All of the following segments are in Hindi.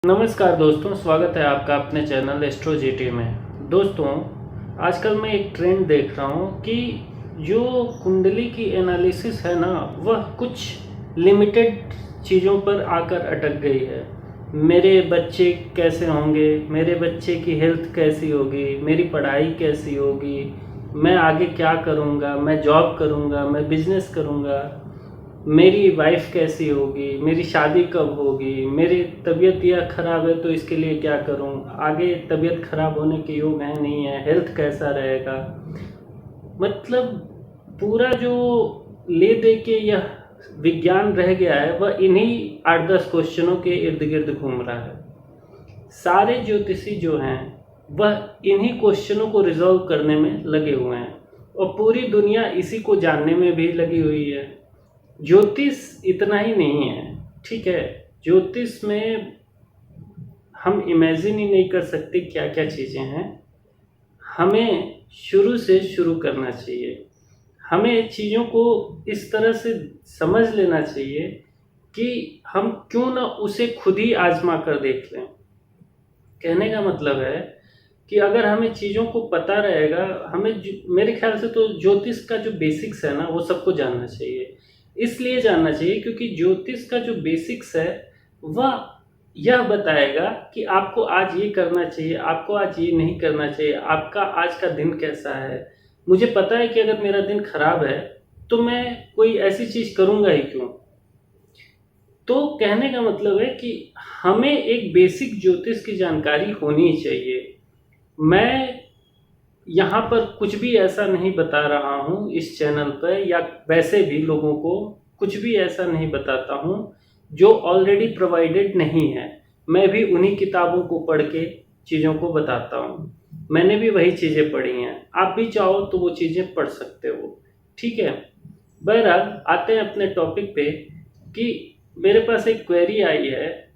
नमस्कार दोस्तों, स्वागत है आपका अपने चैनल एस्ट्रो जीटी में। दोस्तों, आजकल मैं एक ट्रेंड देख रहा हूँ कि जो कुंडली की एनालिसिस है ना, वह कुछ लिमिटेड चीज़ों पर आकर अटक गई है। मेरे बच्चे कैसे होंगे, मेरे बच्चे की हेल्थ कैसी होगी, मेरी पढ़ाई कैसी होगी, मैं आगे क्या करूँगा, मैं जॉब करूँगा, मैं बिजनेस करूँगा, मेरी वाइफ कैसी होगी, मेरी शादी कब होगी, मेरी तबीयत यह ख़राब है तो इसके लिए क्या करूं, आगे तबीयत ख़राब होने के योग है नहीं है, हेल्थ कैसा रहेगा। मतलब पूरा जो ले दे के यह विज्ञान रह गया है, वह इन्हीं 8-10 क्वेश्चनों के इर्द गिर्द घूम रहा है। सारे ज्योतिषी जो हैं वह इन्हीं क्वेश्चनों को रिजॉल्व करने में लगे हुए हैं और पूरी दुनिया इसी को जानने में भी लगी हुई है। ज्योतिष इतना ही नहीं है, ठीक है। ज्योतिष में हम इमेजिन ही नहीं कर सकते क्या क्या चीज़ें हैं। हमें शुरू से शुरू करना चाहिए। हमें चीज़ों को इस तरह से समझ लेना चाहिए कि हम क्यों ना उसे खुद ही आजमा कर देख लें। कहने का मतलब है कि अगर हमें चीज़ों को पता रहेगा, मेरे ख्याल से तो ज्योतिष का जो बेसिक्स है ना, वो सबको जानना चाहिए। इसलिए जानना चाहिए क्योंकि ज्योतिष का जो बेसिक्स है वह यह बताएगा कि आपको आज ये करना चाहिए, आपको आज ये नहीं करना चाहिए, आपका आज का दिन कैसा है। मुझे पता है कि अगर मेरा दिन खराब है तो मैं कोई ऐसी चीज़ करूँगा ही क्यों। तो कहने का मतलब है कि हमें एक बेसिक ज्योतिष की जानकारी होनी चाहिए। मैं यहाँ पर कुछ भी ऐसा नहीं बता रहा हूँ इस चैनल पर, या वैसे भी लोगों को कुछ भी ऐसा नहीं बताता हूँ जो ऑलरेडी प्रोवाइडेड नहीं है। मैं भी उन्हीं किताबों को पढ़ के चीज़ों को बताता हूँ। मैंने भी वही चीज़ें पढ़ी हैं, आप भी चाहो तो वो चीज़ें पढ़ सकते हो, ठीक है। बहरहाल आते हैं अपने टॉपिक पे कि मेरे पास एक क्वेरी आई है,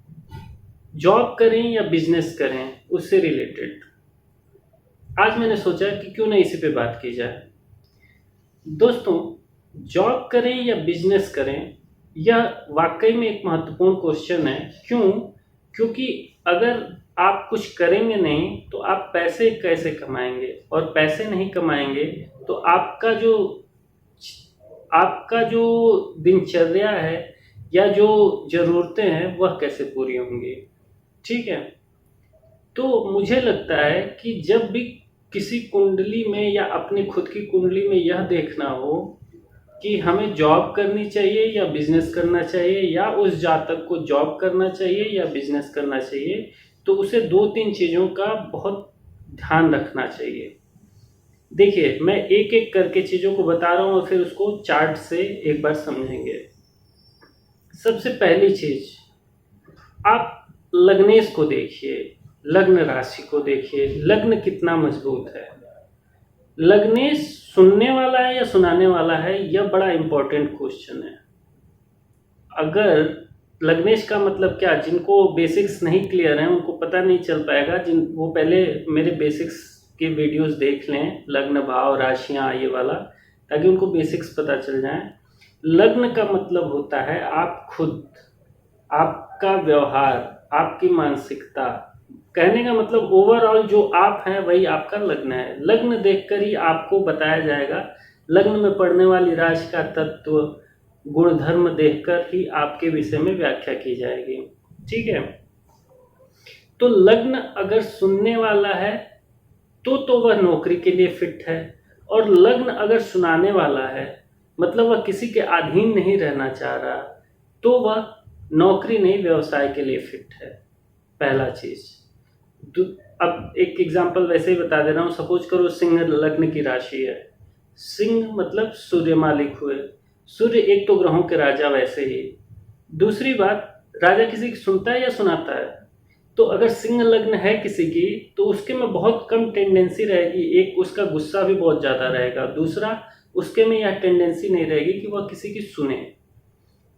जॉब करें या बिजनेस करें, उससे रिलेटेड। आज मैंने सोचा कि क्यों ना इसी पे बात की जाए। दोस्तों, जॉब करें या बिजनेस करें, यह वाकई में एक महत्वपूर्ण क्वेश्चन है। क्यों? क्योंकि अगर आप कुछ करेंगे नहीं तो आप पैसे कैसे कमाएंगे, और पैसे नहीं कमाएंगे तो आपका जो दिनचर्या है या जो ज़रूरतें हैं वह कैसे पूरी होंगी, ठीक है। तो मुझे लगता है कि जब भी किसी कुंडली में या अपनी खुद की कुंडली में यह देखना हो कि हमें जॉब करनी चाहिए या बिजनेस करना चाहिए, या उस जातक को जॉब करना चाहिए या बिजनेस करना चाहिए, तो उसे 2-3 चीज़ों का बहुत ध्यान रखना चाहिए। देखिए, मैं एक एक करके चीज़ों को बता रहा हूँ और फिर उसको चार्ट से एक बार समझेंगे। सबसे पहली चीज़, आप लग्नेश को देखिए, लग्न राशि को देखिए, लग्न कितना मजबूत है। लग्नेश सुनने वाला है या सुनाने वाला है, यह बड़ा इंपॉर्टेंट क्वेश्चन है। अगर लग्नेश का मतलब क्या, जिनको बेसिक्स नहीं क्लियर हैं उनको पता नहीं चल पाएगा। वो पहले मेरे बेसिक्स के वीडियोस देख लें, लग्न भाव राशियां ये वाला, ताकि उनको बेसिक्स पता चल जाए। लग्न का मतलब होता है आप खुद, आपका व्यवहार, आपकी मानसिकता। कहने का मतलब ओवरऑल जो आप हैं वही आपका लग्न है। लग्न देखकर ही आपको बताया जाएगा, लग्न में पड़ने वाली राशि का तत्व, गुण धर्म देखकर ही आपके विषय में व्याख्या की जाएगी, ठीक है। तो लग्न अगर सुनने वाला है तो वह नौकरी के लिए फिट है, और लग्न अगर सुनाने वाला है मतलब वह किसी के अधीन नहीं रहना चाह रहा, तो वह नौकरी नहीं व्यवसाय के लिए फिट है। पहला चीज। अब एक एग्जांपल वैसे ही बता दे रहा हूँ। सपोज करो सिंह लग्न की राशि है। सिंह मतलब सूर्य मालिक हुए। सूर्य एक तो ग्रहों के राजा वैसे ही। दूसरी बात, राजा किसी की सुनता है या सुनाता है? तो अगर सिंह लग्न है किसी की तो उसके में बहुत कम टेंडेंसी रहेगी। एक, उसका गुस्सा भी बहुत ज़्यादा रहेगा। दूसरा, उसके में यह टेंडेंसी नहीं रहेगी कि वह किसी की सुने।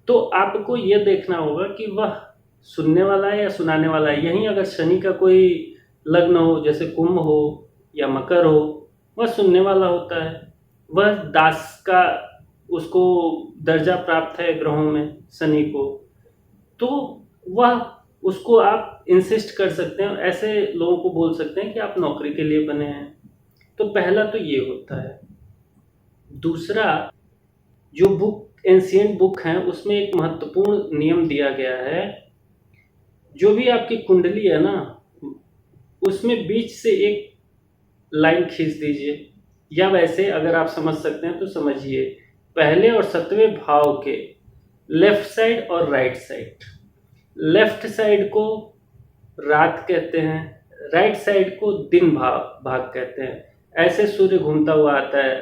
तो आपको यह देखना होगा कि वह सुनने वाला है या सुनाने वाला है। यहीं अगर शनि का कोई लग्न हो, जैसे कुंभ हो या मकर हो, वह सुनने वाला होता है। वह दास का, उसको दर्जा प्राप्त है ग्रहों में शनि को, तो वह उसको आप इंसिस्ट कर सकते हैं, ऐसे लोगों को बोल सकते हैं कि आप नौकरी के लिए बने हैं। तो पहला तो ये होता है। दूसरा, जो बुक एंशिएंट बुक हैं उसमें एक महत्वपूर्ण नियम दिया गया है, जो भी आपकी कुंडली है ना, उसमें बीच से एक लाइन खींच दीजिए, या वैसे अगर आप समझ सकते हैं तो समझिए, पहले और 7वें भाव के लेफ्ट साइड और राइट साइड। लेफ्ट साइड को रात कहते हैं, राइट साइड को दिन भाग कहते हैं। ऐसे सूर्य घूमता हुआ आता है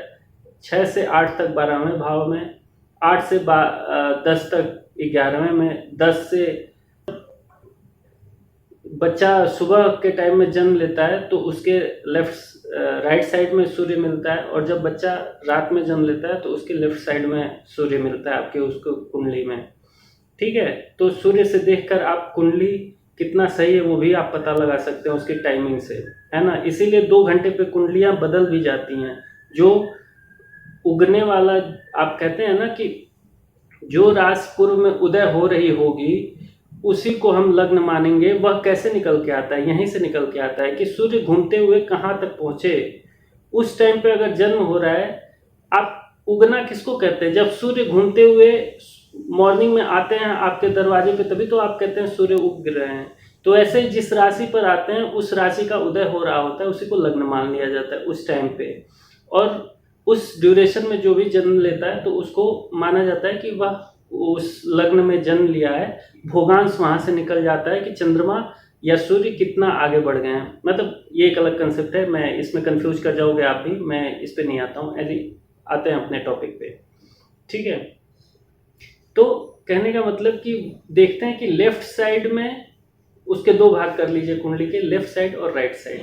6 से 8 तक 12वें भाव में, 8 से 10 तक 11वें में, 10 से बच्चा सुबह के टाइम में जन्म लेता है तो उसके राइट साइड में सूर्य मिलता है, और जब बच्चा रात में जन्म लेता है तो उसके लेफ्ट साइड में सूर्य मिलता है आपके उसको कुंडली में। ठीक है, तो सूर्य से देखकर आप कुंडली कितना सही है वो भी आप पता लगा सकते हैं उसकी टाइमिंग से, है ना। इसीलिए 2 घंटे पे कुंडलियां बदल भी जाती हैं। जो उगने वाला, आप कहते हैं ना कि जो राशि पूर्व में उदय हो रही होगी उसी को हम लग्न मानेंगे। वह कैसे निकल के आता है? यहीं से निकल के आता है कि सूर्य घूमते हुए कहाँ तक पहुंचे, उस टाइम पे अगर जन्म हो रहा है। आप उगना किसको कहते हैं? जब सूर्य घूमते हुए मॉर्निंग में आते हैं आपके दरवाजे पे, तभी तो आप कहते हैं सूर्य उग रहे हैं। तो ऐसे जिस राशि पर आते हैं उस राशि का उदय हो रहा होता है, उसी को लग्न मान लिया जाता है उस टाइम पे। और उस ड्यूरेशन में जो भी जन्म लेता है तो उसको माना जाता है कि वह उस लग्न में जन्म लिया है। भोगांश वहां से निकल जाता है कि चंद्रमा या सूर्य कितना आगे बढ़ गए हैं। मतलब ये एक अलग कंसेप्ट है, मैं इसमें कंफ्यूज कर जाओगे आप भी, मैं इस पे नहीं आता हूँ। आते हैं अपने टॉपिक पे, ठीक है। तो कहने का मतलब कि देखते हैं कि लेफ्ट साइड में उसके 2 भाग कर लीजिए कुंडली के, लेफ्ट साइड और राइट साइड।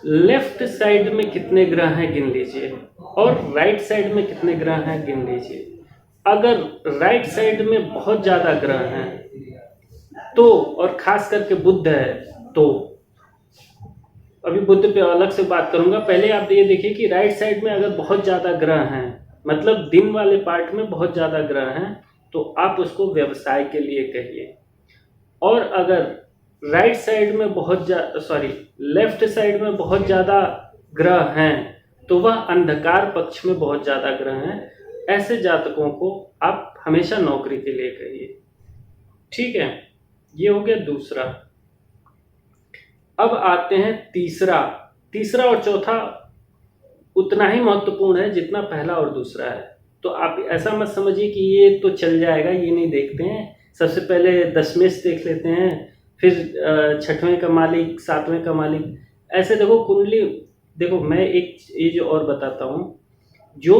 लेफ्ट साइड में कितने ग्रह हैं गिन लीजिए, और राइट साइड में कितने ग्रह हैं गिन लीजिए। अगर राइट साइड में बहुत ज्यादा ग्रह हैं तो, और खास करके बुध है तो, अभी बुध पे अलग से बात करूंगा, पहले आप ये देखिए कि राइट साइड में अगर बहुत ज्यादा ग्रह हैं, मतलब दिन वाले पार्ट में बहुत ज्यादा ग्रह हैं, तो आप उसको व्यवसाय के लिए कहिए। और अगर राइट साइड में लेफ्ट साइड में बहुत ज्यादा ग्रह हैं तो वह अंधकार पक्ष में बहुत ज्यादा ग्रह हैं। ऐसे जातकों को आप हमेशा नौकरी के लिए कहिए, ठीक है। ये हो गया दूसरा। अब आते हैं तीसरा और चौथा उतना ही महत्वपूर्ण है जितना पहला और दूसरा है। तो आप ऐसा मत समझिए कि ये तो चल जाएगा, ये नहीं देखते हैं। सबसे पहले दशमेश देख लेते हैं, फिर 6वें का मालिक, 7वें का मालिक। ऐसे देखो कुंडली, देखो मैं एक चीज और बताता हूँ। जो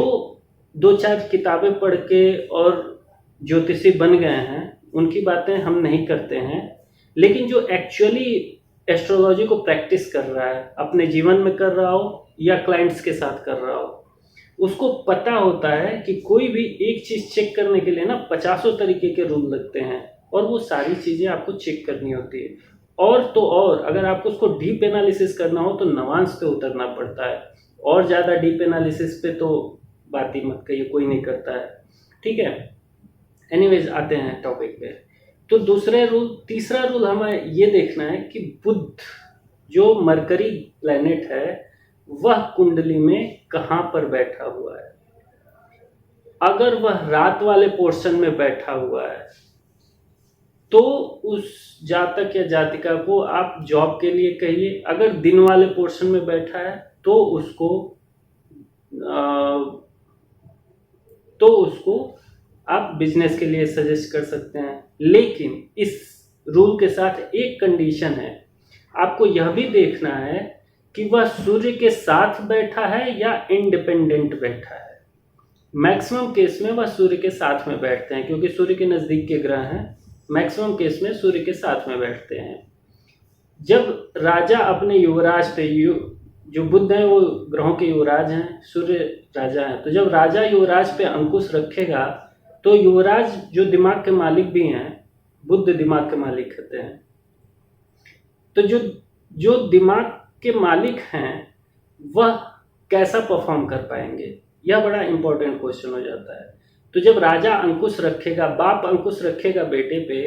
2-4 किताबें पढ़ के और ज्योतिषी बन गए हैं उनकी बातें हम नहीं करते हैं, लेकिन जो एक्चुअली एस्ट्रोलॉजी को प्रैक्टिस कर रहा है, अपने जीवन में कर रहा हो या क्लाइंट्स के साथ कर रहा हो, उसको पता होता है कि कोई भी एक चीज चेक करने के लिए ना 50 तरीके के रूल लगते हैं, और वो सारी चीजें आपको चेक करनी होती है। और तो और अगर आपको उसको डीप एनालिसिस करना हो तो नवांश पे उतरना पड़ता है, और ज्यादा डीप एनालिसिस पे तो बात ही मत कहिए, कोई नहीं करता है, ठीक है। एनीवेज आते हैं टॉपिक पे। तो तीसरा रूल हमें ये देखना है कि बुध जो मरकरी प्लेनेट है वह कुंडली में कहाँ पर बैठा हुआ है। अगर वह रात वाले पोर्शन में बैठा हुआ है तो उस जातक या जातिका को आप जॉब के लिए कहिए। अगर दिन वाले पोर्शन में बैठा है तो उसको आप बिजनेस के लिए सजेस्ट कर सकते हैं। लेकिन इस रूल के साथ एक कंडीशन है, आपको यह भी देखना है कि वह सूर्य के साथ बैठा है या इंडिपेंडेंट बैठा है। मैक्सिमम केस में वह सूर्य के साथ में बैठते हैं, क्योंकि सूर्य के नजदीक के ग्रह हैं। मैक्सिमम केस में सूर्य के साथ में बैठते हैं। जब राजा अपने युवराज पे, जो बुध है वो ग्रहों के युवराज हैं, सूर्य राजा है, तो जब राजा युवराज पे अंकुश रखेगा तो युवराज जो दिमाग के मालिक भी हैं, बुध दिमाग के मालिक होते हैं, तो जो दिमाग के मालिक हैं वह कैसा परफॉर्म कर पाएंगे, यह बड़ा इंपॉर्टेंट क्वेश्चन हो जाता है। तो जब राजा अंकुश रखेगा, बाप अंकुश रखेगा बेटे पे,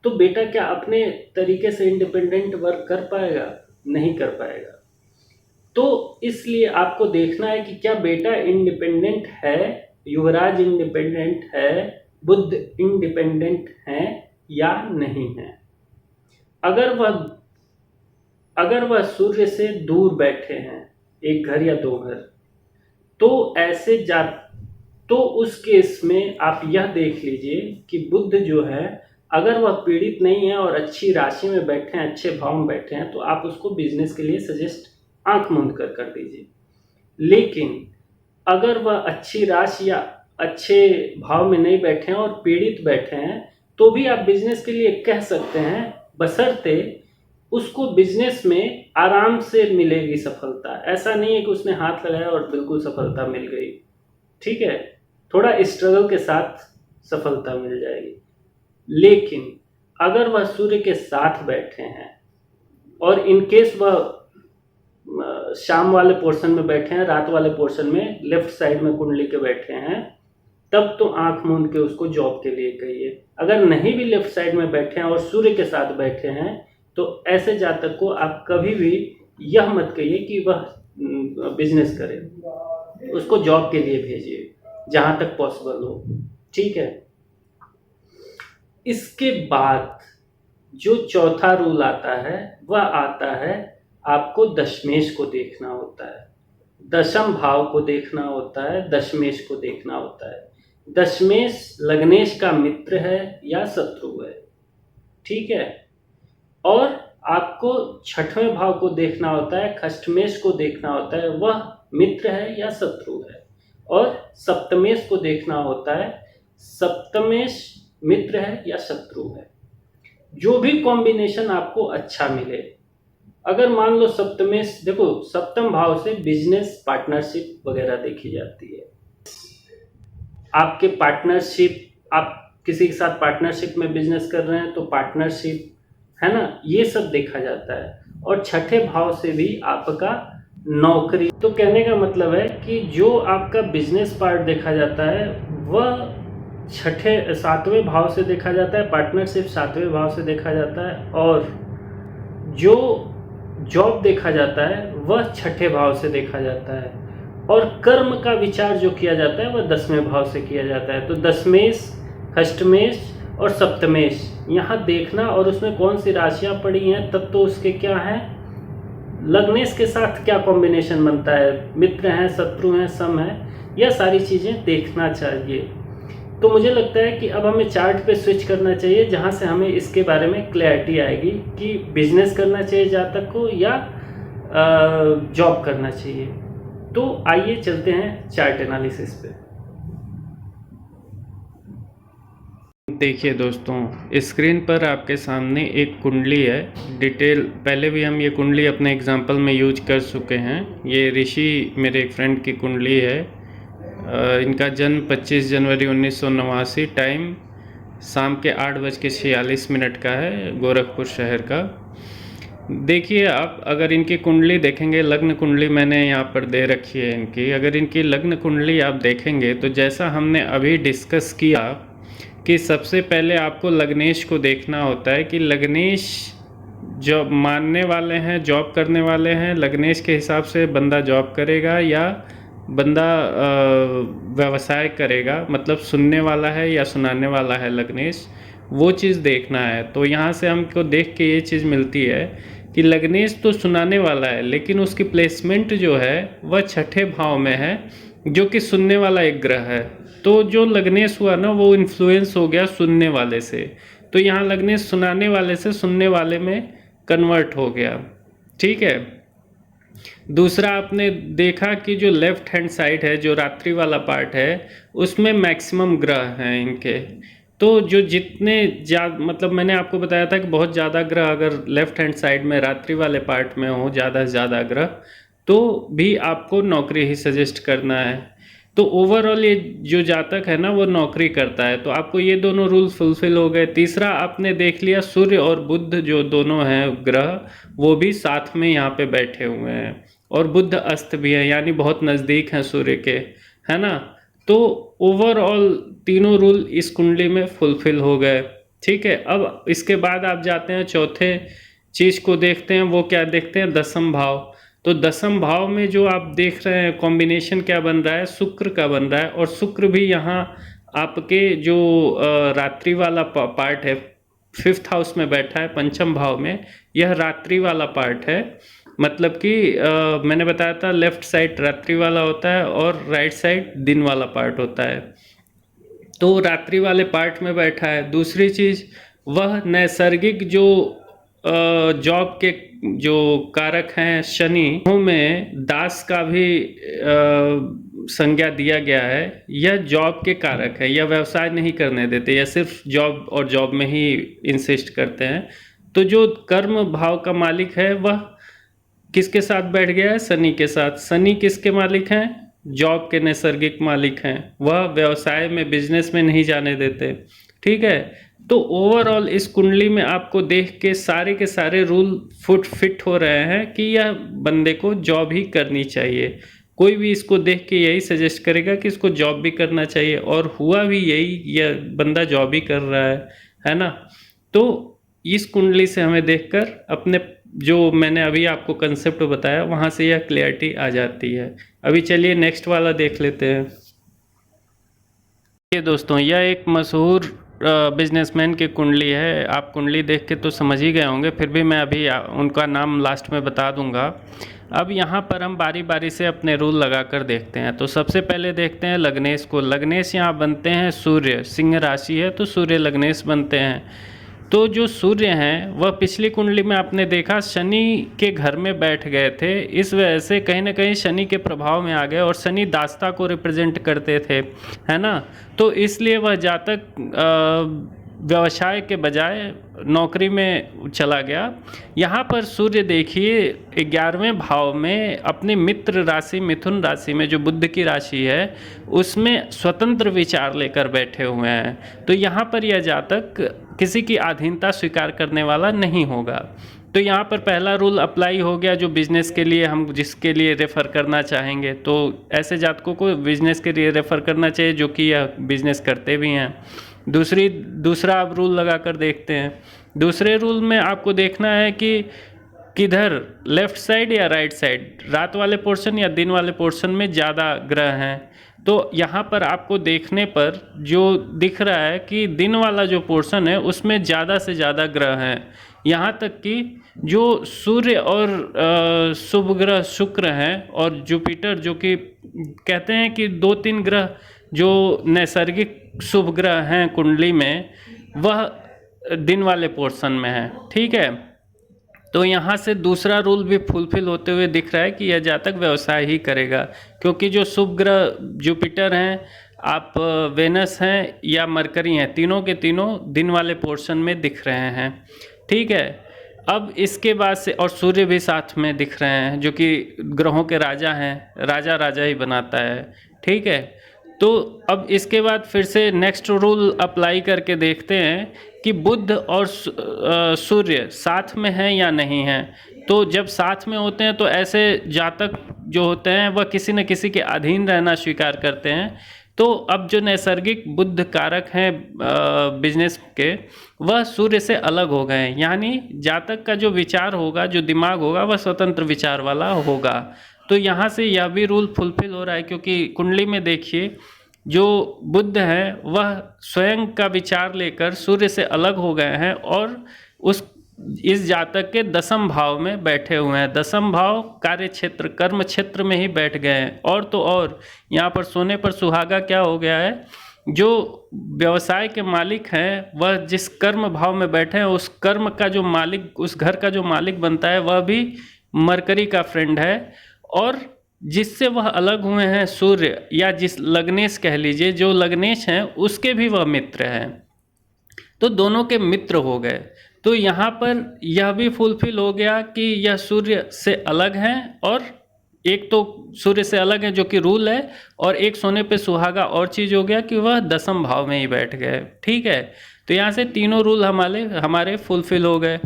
तो बेटा क्या अपने तरीके से इंडिपेंडेंट वर्क कर पाएगा? नहीं कर पाएगा। तो इसलिए आपको देखना है कि क्या बेटा इंडिपेंडेंट है, युवराज इंडिपेंडेंट है, बुद्ध इंडिपेंडेंट है या नहीं है। अगर वह सूर्य से दूर बैठे हैं, एक घर या दो घर, तो उस केस में आप यह देख लीजिए कि बुद्ध जो है, अगर वह पीड़ित नहीं है और अच्छी राशि में बैठे हैं, अच्छे भाव में बैठे हैं, तो आप उसको बिजनेस के लिए सजेस्ट आंख मूंद कर दीजिए। लेकिन अगर वह अच्छी राशि या अच्छे भाव में नहीं बैठे हैं और पीड़ित बैठे हैं, तो भी आप बिजनेस के लिए कह सकते हैं, बशर्ते उसको बिजनेस में आराम से मिलेगी सफलता। ऐसा नहीं है कि उसने हाथ लगाया और बिल्कुल सफलता मिल गई, ठीक है, थोड़ा स्ट्रगल के साथ सफलता मिल जाएगी। लेकिन अगर वह सूर्य के साथ बैठे हैं और इनकेस वह शाम वाले पोर्शन में बैठे हैं, रात वाले पोर्शन में लेफ्ट साइड में कुंडली के बैठे हैं, तब तो आंख मूंद के उसको जॉब के लिए कहिए। अगर नहीं भी लेफ्ट साइड में बैठे हैं और सूर्य के साथ बैठे हैं, तो ऐसे जातक को आप कभी भी यह मत कहिए कि वह बिजनेस करे, उसको जॉब के लिए भेजिए जहां तक पॉसिबल हो, ठीक है। इसके बाद जो चौथा रूल आता है, वह आता है आपको दशमेश को देखना होता है, दशम भाव को देखना होता है, दशमेश को देखना होता है। दशमेश लग्नेश का मित्र है या शत्रु है, ठीक है। और आपको छठवें भाव को देखना होता है, खष्टमेश को देखना होता है, वह मित्र है या शत्रु है। और सप्तमेश को देखना होता है, सप्तमेश मित्र है या शत्रु है। जो भी कॉम्बिनेशन आपको अच्छा मिले, अगर मान लो सप्तमेश, देखो सप्तम भाव से बिजनेस पार्टनरशिप वगैरह देखी जाती है। आपके पार्टनरशिप, आप किसी के साथ पार्टनरशिप में बिजनेस कर रहे हैं तो पार्टनरशिप है ना, ये सब देखा जाता है। और छठे भाव से भी आपका नौकरी। तो कहने का मतलब है कि जो आपका बिजनेस पार्ट देखा जाता है वह सातवें भाव से देखा जाता है, पार्टनरशिप सातवें भाव से देखा जाता है, और जो जॉब देखा जाता है वह छठे भाव से देखा जाता है, और कर्म का विचार जो किया जाता है वह 10वें भाव से किया जाता है। तो दशमेश, अष्टमेश और सप्तमेश यहाँ देखना, और उसमें कौन सी राशियाँ पड़ी हैं, तब तो उसके क्या हैं, लग्नेश के साथ क्या कॉम्बिनेशन बनता है, मित्र हैं, शत्रु हैं, सम है, यह सारी चीज़ें देखना चाहिए। तो मुझे लगता है कि अब हमें चार्ट पे स्विच करना चाहिए, जहाँ से हमें इसके बारे में क्लैरिटी आएगी कि बिजनेस करना चाहिए जातक को या जॉब करना चाहिए। तो आइए चलते हैं चार्ट एनालिसिस पे। देखिए दोस्तों, स्क्रीन पर आपके सामने एक कुंडली है। डिटेल पहले भी हम ये कुंडली अपने एग्जाम्पल में यूज कर चुके हैं। ये ऋषि मेरे एक फ्रेंड की कुंडली है। इनका जन्म 25 जनवरी 1989, टाइम शाम के 8:46 का है, गोरखपुर शहर का। देखिए आप, अगर इनकी कुंडली देखेंगे, लग्न कुंडली मैंने यहाँ पर दे रखी है इनकी। अगर इनकी लग्न कुंडली आप देखेंगे तो जैसा हमने अभी डिस्कस किया कि सबसे पहले आपको लग्नेश को देखना होता है कि लग्नेश जॉब मानने वाले हैं, जॉब करने वाले हैं, लग्नेश के हिसाब से बंदा जॉब करेगा या बंदा व्यवसाय करेगा, मतलब सुनने वाला है या सुनाने वाला है लग्नेश, वो चीज़ देखना है। तो यहाँ से हमको देख के ये चीज़ मिलती है कि लग्नेश तो सुनाने वाला है, लेकिन उसकी प्लेसमेंट जो है वह छठे भाव में है, जो कि सुनने वाला एक ग्रह है। तो जो लग्नेश हुआ ना, वो इन्फ्लुएंस हो गया सुनने वाले से। तो यहाँ लग्नेश सुनाने वाले से सुनने वाले में कन्वर्ट हो गया, ठीक है। दूसरा आपने देखा कि जो लेफ्ट हैंड साइड है, जो रात्रि वाला पार्ट है, उसमें मैक्सिमम ग्रह हैं इनके। तो जो जितने मतलब मैंने आपको बताया था कि बहुत ज़्यादा ग्रह अगर लेफ्ट हैंड साइड में रात्रि वाले पार्ट में हो, ज़्यादा से ज़्यादा ग्रह, तो भी आपको नौकरी ही सजेस्ट करना है। तो ओवरऑल ये जो जातक है ना, वो नौकरी करता है। तो आपको ये दोनों रूल फुलफिल हो गए। तीसरा आपने देख लिया, सूर्य और बुध जो दोनों हैं ग्रह, वो भी साथ में यहाँ पे बैठे हुए हैं, और बुध अस्त भी है, यानी बहुत नज़दीक हैं सूर्य के, है ना। तो ओवरऑल तीनों रूल इस कुंडली में फुलफिल हो गए, ठीक है, अब इसके बाद आप जाते हैं चौथे चीज को देखते हैं, वो क्या देखते हैं, दसम भाव। तो दसम भाव में जो आप देख रहे हैं कॉम्बिनेशन क्या बन रहा है, शुक्र का बन रहा है। और शुक्र भी यहाँ आपके जो रात्रि वाला पार्ट है, फिफ्थ हाउस में बैठा है, पंचम भाव में। यह रात्रि वाला पार्ट है, मतलब कि मैंने बताया था लेफ्ट साइड रात्रि वाला होता है और राइट साइड दिन वाला पार्ट होता है। तो रात्रि वाले पार्ट में बैठा है। दूसरी चीज, वह नैसर्गिक जो जॉब के जो कारक हैं शनि, में दास का भी संज्ञा दिया गया है। यह जॉब के कारक है, यह व्यवसाय नहीं करने देते, यह सिर्फ जॉब और जॉब में ही इंसिस्ट करते हैं। तो जो कर्म भाव का मालिक है वह किसके साथ बैठ गया है, शनि के साथ। शनि किसके मालिक हैं, जॉब के नैसर्गिक मालिक हैं। वह व्यवसाय में, बिजनेस में नहीं जाने देते। ठीक है, तो ओवरऑल इस कुंडली में आपको देख के सारे रूल फिट हो रहे हैं कि यह बंदे को जॉब ही करनी चाहिए। कोई भी इसको देख के यही सजेस्ट करेगा कि इसको जॉब भी करना चाहिए, और हुआ भी यही, यह बंदा जॉब ही कर रहा है ना। तो इस कुंडली से हमें देखकर अपने जो मैंने अभी आपको कंसेप्ट बताया वहाँ से यह क्लियरिटी आ जाती है। अभी चलिए नेक्स्ट वाला देख लेते हैं। ये दोस्तों, यह एक मशहूर बिजनेसमैन की कुंडली है। आप कुंडली देख के तो समझ ही गए होंगे, फिर भी मैं अभी उनका नाम लास्ट में बता दूंगा। अब यहाँ पर हम बारी बारी से अपने रूल लगाकर देखते हैं। तो सबसे पहले देखते हैं लग्नेश को। लग्नेश यहाँ बनते हैं सूर्य, सिंह राशि है तो सूर्य लग्नेश बनते हैं। तो जो सूर्य हैं वह पिछली कुंडली में आपने देखा शनि के घर में बैठ गए थे, इस वजह से कहीं ना कहीं शनि के प्रभाव में आ गए, और शनि दास्ता को रिप्रेजेंट करते थे, है ना। तो इसलिए वह जातक व्यवसाय के बजाय नौकरी में चला गया। यहाँ पर सूर्य देखिए 11वें भाव में अपनी मित्र राशि मिथुन राशि में, जो बुध की राशि है, उसमें स्वतंत्र विचार लेकर बैठे हुए हैं। तो यहाँ पर यह जातक किसी की अधीनता स्वीकार करने वाला नहीं होगा। तो यहाँ पर पहला रूल अप्लाई हो गया, जो बिजनेस के लिए हम जिसके लिए रेफ़र करना चाहेंगे, तो ऐसे जातकों को बिजनेस के लिए रेफ़र करना चाहिए जो कि यह बिजनेस करते भी हैं। दूसरा आप रूल लगा कर देखते हैं। दूसरे रूल में आपको देखना है कि किधर, लेफ्ट साइड या राइट साइड, रात वाले पोर्शन या दिन वाले पोर्शन में ज़्यादा ग्रह हैं। तो यहाँ पर आपको देखने पर जो दिख रहा है कि दिन वाला जो पोर्शन है उसमें ज़्यादा से ज़्यादा ग्रह हैं। यहाँ तक कि जो सूर्य और शुभ ग्रह शुक्र हैं, और जुपिटर, जो कि कहते हैं कि 2-3 ग्रह जो नैसर्गिक शुभ ग्रह हैं कुंडली में, वह दिन वाले पोर्शन में है। ठीक है, तो यहाँ से दूसरा रूल भी फुलफिल होते हुए दिख रहा है कि यह जातक व्यवसाय ही करेगा, क्योंकि जो शुभ ग्रह जुपिटर हैं, आप वेनस हैं या मरकरी हैं, तीनों के तीनों दिन वाले पोर्शन में दिख रहे हैं। ठीक है, अब इसके बाद से, और सूर्य भी साथ में दिख रहे हैं, जो कि ग्रहों के राजा हैं, राजा राजा ही बनाता है। ठीक है, तो अब इसके बाद फिर से नेक्स्ट रूल अप्लाई करके देखते हैं कि बुध और सूर्य साथ में हैं या नहीं हैं। तो जब साथ में होते हैं तो ऐसे जातक जो होते हैं वह किसी न किसी के अधीन रहना स्वीकार करते हैं। तो अब जो नैसर्गिक बुद्ध कारक हैं बिजनेस के, वह सूर्य से अलग हो गए हैं, यानी जातक का जो विचार होगा, जो दिमाग होगा, वह स्वतंत्र विचार वाला होगा। तो यहाँ से यह भी रूल फुलफिल हो रहा है, क्योंकि कुंडली में देखिए जो बुध है वह स्वयं का विचार लेकर सूर्य से अलग हो गए हैं, और इस जातक के दसम भाव में बैठे हुए हैं। दसम भाव कार्य क्षेत्र, कर्म क्षेत्र में ही बैठ गए हैं। और तो और यहाँ पर सोने पर सुहागा क्या हो गया है, जो व्यवसाय के मालिक हैं वह जिस कर्म भाव में बैठे हैं, उस कर्म का जो मालिक, उस घर का जो मालिक बनता है, वह भी मरकरी का फ्रेंड है। और जिससे वह अलग हुए हैं सूर्य, या जिस लग्नेश कह लीजिए, जो लग्नेश हैं उसके भी वह मित्र हैं, तो दोनों के मित्र हो गए। तो यहाँ पर यह भी फुलफिल हो गया कि यह सूर्य से अलग हैं, और एक तो सूर्य से अलग है जो कि रूल है, और एक सोने पे सुहागा और चीज़ हो गया कि वह दसम भाव में ही बैठ गए। ठीक है, तो यहाँ से तीनों रूल हमारे फुलफिल हो गए।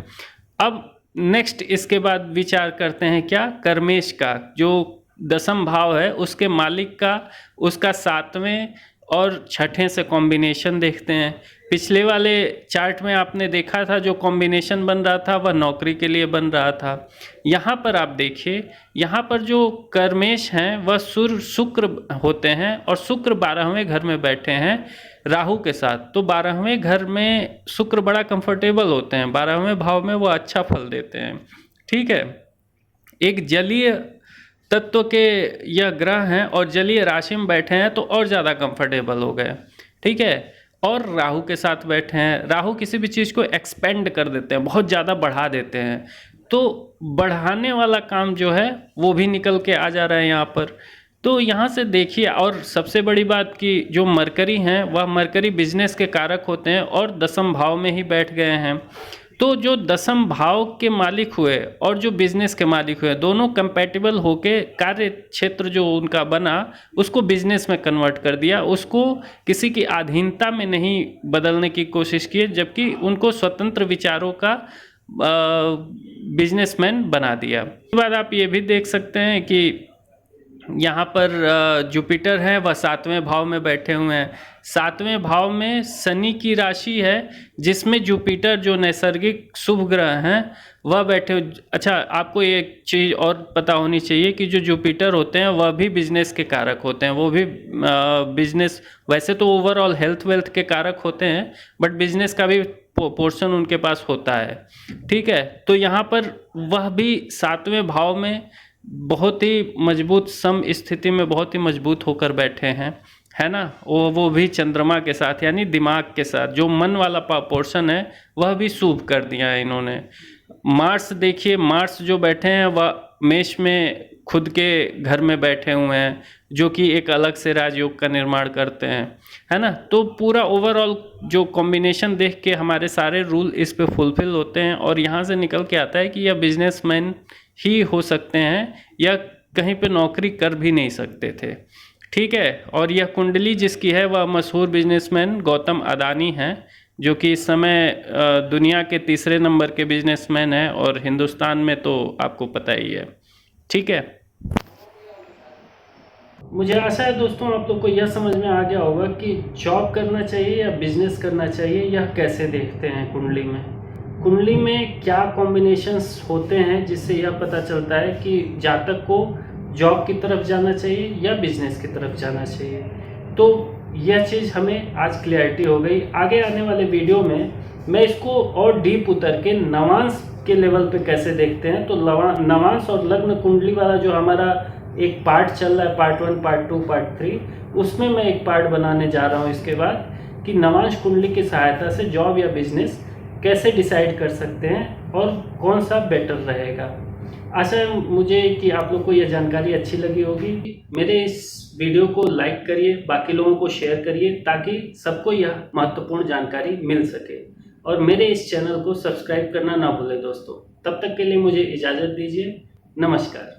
अब नेक्स्ट इसके बाद विचार करते हैं क्या, कर्मेश का, जो दसम भाव है उसके मालिक का, उसका 7वें और छठे से कॉम्बिनेशन देखते हैं। पिछले वाले चार्ट में आपने देखा था जो कॉम्बिनेशन बन रहा था वह नौकरी के लिए बन रहा था। यहाँ पर आप देखिए, यहाँ पर जो कर्मेश हैं वह शुक्र होते हैं और शुक्र 12वें घर में बैठे हैं राहु के साथ। तो 12वें घर में शुक्र बड़ा कंफर्टेबल होते हैं, 12वें भाव में वो अच्छा फल देते हैं। ठीक है, एक जलीय तत्व के यह ग्रह हैं और जलीय राशि में बैठे हैं तो और ज़्यादा कंफर्टेबल हो गए। ठीक है, और राहु के साथ बैठे हैं। राहु किसी भी चीज़ को एक्सपेंड कर देते हैं, बहुत ज़्यादा बढ़ा देते हैं, तो बढ़ाने वाला काम जो है वो भी निकल के आ जा रहा है यहाँ पर। तो यहाँ से देखिए, और सबसे बड़ी बात कि जो मरकरी हैं वह मरकरी बिजनेस के कारक होते हैं और दसम भाव में ही बैठ गए हैं। तो जो दसम भाव के मालिक हुए और जो बिजनेस के मालिक हुए, दोनों कंपैटिबल होके कार्य क्षेत्र जो उनका बना उसको बिजनेस में कन्वर्ट कर दिया, उसको किसी की अधीनता में नहीं बदलने की कोशिश की, जबकि उनको स्वतंत्र विचारों का बिजनेसमैन बना दिया। उसके बाद आप ये भी देख सकते हैं कि यहाँ पर जुपिटर है वह 7वें भाव में बैठे हुए हैं। 7वें भाव में शनि की राशि है जिसमें जुपिटर जो नैसर्गिक शुभ ग्रह हैं वह बैठे। अच्छा, आपको एक चीज़ और पता होनी चाहिए कि जो जुपिटर होते हैं वह भी बिजनेस के कारक होते हैं। वो भी बिजनेस, वैसे तो ओवरऑल हेल्थ वेल्थ के कारक होते हैं, बट बिजनेस का भी पोर्शन उनके पास होता है। ठीक है, तो यहाँ पर वह भी 7वें भाव में बहुत ही मजबूत सम स्थिति में बहुत ही मजबूत होकर बैठे हैं, है ना। वो भी चंद्रमा के साथ, यानी दिमाग के साथ, जो मन वाला पोर्शन है वह भी शुभ कर दिया है इन्होंने। मार्स देखिए, मार्स जो बैठे हैं वह मेष में खुद के घर में बैठे हुए हैं, जो कि एक अलग से राजयोग का निर्माण करते हैं, है ना। तो पूरा ओवरऑल जो कॉम्बिनेशन देख के हमारे सारे रूल इस पे फुलफिल होते हैं और यहाँ से निकल के आता है कि यह बिजनेसमैन ही हो सकते हैं या कहीं पे नौकरी कर भी नहीं सकते थे। ठीक है, और यह कुंडली जिसकी है वह मशहूर बिजनेसमैन गौतम अदानी हैं, जो कि इस समय दुनिया के तीसरे नंबर के बिजनेसमैन हैं और हिंदुस्तान में तो आपको पता ही है। ठीक है, मुझे आशा है दोस्तों आप लोग को यह समझ में आ गया होगा कि जॉब करना चाहिए या बिजनेस करना चाहिए, यह कैसे देखते हैं कुंडली में। कुंडली में क्या कॉम्बिनेशंस होते हैं जिससे यह पता चलता है कि जातक को जॉब की तरफ जाना चाहिए या बिजनेस की तरफ जाना चाहिए। तो यह चीज़ हमें आज क्लियरिटी हो गई। आगे आने वाले वीडियो में मैं इसको और डीप उतर के नवांश के लेवल पे कैसे देखते हैं, तो नवांश और लग्न कुंडली वाला जो हमारा एक पार्ट चल रहा है, पार्ट 1, पार्ट 2, पार्ट 3, उसमें मैं एक पार्ट बनाने जा रहा हूँ इसके बाद, कि नवांश कुंडली की सहायता से जॉब या बिजनेस कैसे डिसाइड कर सकते हैं और कौन सा बेटर रहेगा। आशा है मुझे कि आप लोग को यह जानकारी अच्छी लगी होगी। मेरे इस वीडियो को लाइक करिए, बाकी लोगों को शेयर करिए, ताकि सबको यह महत्वपूर्ण जानकारी मिल सके, और मेरे इस चैनल को सब्सक्राइब करना ना भूलें दोस्तों। तब तक के लिए मुझे इजाज़त दीजिए। नमस्कार।